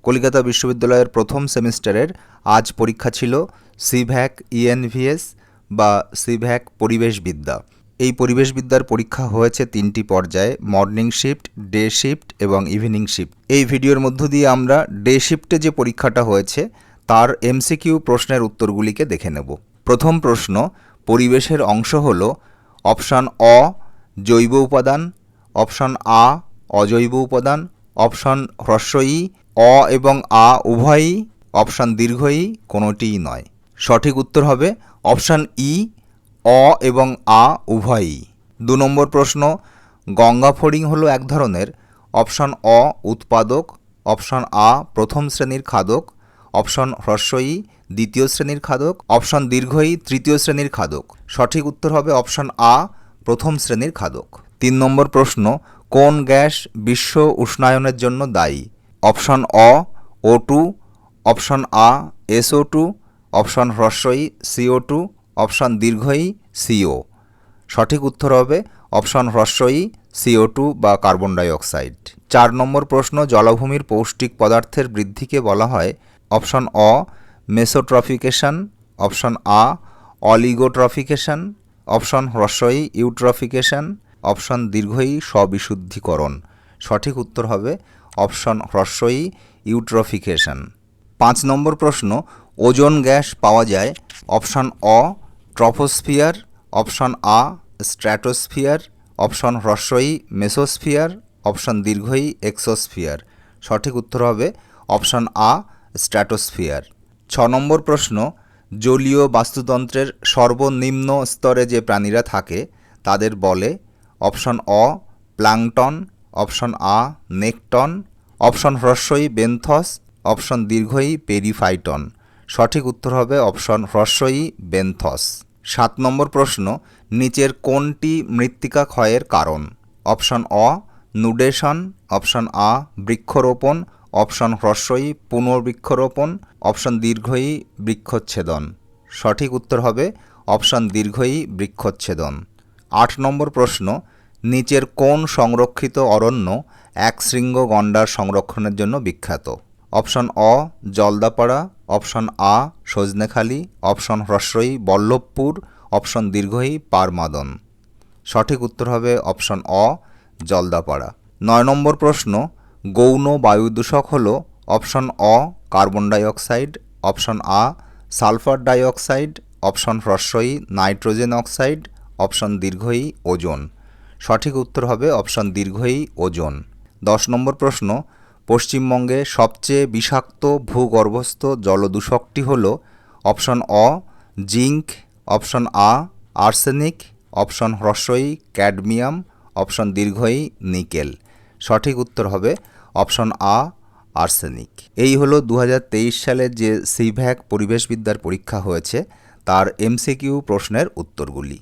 কলকাতা বিশ্ববিদ্যালয়ের প্রথম সেমিস্টারের আজ পরীক্ষা ছিল সিভ্যাক ইএনভিএস বা সিভ্যাক পরিবেশবিদ্যা। এই পরিবেশবিদ্যার পরীক্ষা হয়েছে 3টি পর্যায়ে: মর্নিং শিফট, ডে শিফট এবং ইভিনিং শিফট। এই ভিডিওর মধ্য দিয়ে আমরা ডে শিফটে যে পরীক্ষাটা হয়েছে তার এমসিকিউ প্রশ্নের উত্তরগুলিকে দেখে নেব। প্রথম প্রশ্ন, পরিবেশের অংশ হল অপশান অ জৈব উপাদান, অপশান আ অজৈব উপাদান, অপশান হ্রস্ব ই অ এবং আ উভয়ই, অপশান দীর্ঘ ই কোনোটিই নয়। সঠিক উত্তর হবে অপশান ই অ এবং আ উভয়ই। 2 নম্বর প্রশ্ন, গঙ্গা ফড়িং হলো এক ধরনের অপশান অ উৎপাদক, অপশান আ প্রথম শ্রেণীর খাদক, অপশান হ্রস্ব ই দ্বিতীয় শ্রেণীর খাদক, অপশান দীর্ঘ ই তৃতীয় শ্রেণীর খাদক। সঠিক উত্তর হবে অপশান আ প্রথম শ্রেণীর খাদক। 3 নম্বর প্রশ্ন, কোন গ্যাস বিশ্ব উষ্ণায়নের জন্য দায়ী? অপশান অ O2, অপশান আ SO2, অপশান হ্রস্ব ই CO2, অপশান দীর্ঘ ই CO। সঠিক উত্তর হবে অপশান হ্রস্ব ই CO2 বা কার্বন ডাইঅক্সাইড। 4 নম্বর প্রশ্ন, জলাভূমির পৌষ্টিক পদার্থের বৃদ্ধিকে বলা হয় অপশান অ মেসোট্রফিকেশন, অপশান আ অলিগোট্রফিকেশন, অপশান হ্রস্ব ই ইউট্রফিকেশন, অপশান দীর্ঘ ই স্ববিশুদ্ধিকরণ। সঠিক উত্তর হবে অপশান হ্রস্ব ই ইউট্রফিকেশন। 5 নম্বর প্রশ্ন, ওজোন গ্যাস পাওয়া যায় অপশান অ ট্রপোস্ফিয়ার, অপশান আ স্ট্র্যাটোস্ফিয়ার, অপশান হ্রস্ব ই মেসোস্ফিয়ার, অপশান দীর্ঘ ই এক্সোস্ফিয়ার। সঠিক উত্তর হবে অপশান আ স্ট্র্যাটোস্ফিয়ার। 6 নম্বর প্রশ্ন, জলীয় বাস্তুতন্ত্রের সর্বনিম্ন স্তরে যে প্রাণীরা থাকে তাদের বলে অপশান অ প্ল্যাঙ্কটন, অপশান আ নেকটন, অপশান হ্রস্ব ই বেন্থস, অপশান দীর্ঘ ই পেরিফাইটন। সঠিক উত্তর হবে অপশান হ্রস্ব ই বেন্থস। 7 নম্বর প্রশ্ন, নিচের কোনটি মৃত্তিকা ক্ষয়ের কারণ? অপশান অ নুডেশন, অপশান আ বৃক্ষরোপণ, অপশান হ্রস্ব ই পুনর্বৃক্ষরোপণ, অপশান দীর্ঘ ই বৃক্ষচ্ছেদন। সঠিক উত্তর হবে অপশান দীর্ঘ ই বৃক্ষচ্ছেদন। 8 নম্বর প্রশ্ন, নিচের কোন সংরক্ষিত অরণ্য একশৃঙ্গ গণ্ডার সংরক্ষণের জন্য বিখ্যাত? অপশান অ জলদাপাড়া, অপশান আ সজনেখালি, অপশান হ্রস্ব ই বল্লভপুর, অপশান দীর্ঘ ই পারমাদন। সঠিক উত্তর হবে অপশান অ জলদাপাড়া। 9 নম্বর প্রশ্ন, গৌণ বায়ুদূষক হল অপশান অ কার্বন ডাইঅক্সাইড, অপশান আ সালফার ডাইঅক্সাইড, অপশান হ্রস্ব ই নাইট্রোজেন অক্সাইড, অপশান দীর্ঘ ই ওজোন। সঠিক উত্তর হবে অপশান দীর্ঘ ই ওজোন। 10 নম্বর প্রশ্ন, পশ্চিমবঙ্গে সবচেয়ে বিষাক্ত ভূগর্ভস্থ জলদূষকটি হল অপশান অ জিঙ্ক, অপশান আ আর্সেনিক, অপশান হ্রস্ব ই ক্যাডমিয়াম, অপশান দীর্ঘ ই নিকেল। সঠিক উত্তর হবে অপশান আ আর্সেনিক। এই হলো 2023 সালের যে সিভ্যাক পরিবেশবিদ্যার পরীক্ষা হয়েছে তার এমসিকিউ প্রশ্নের উত্তরগুলি।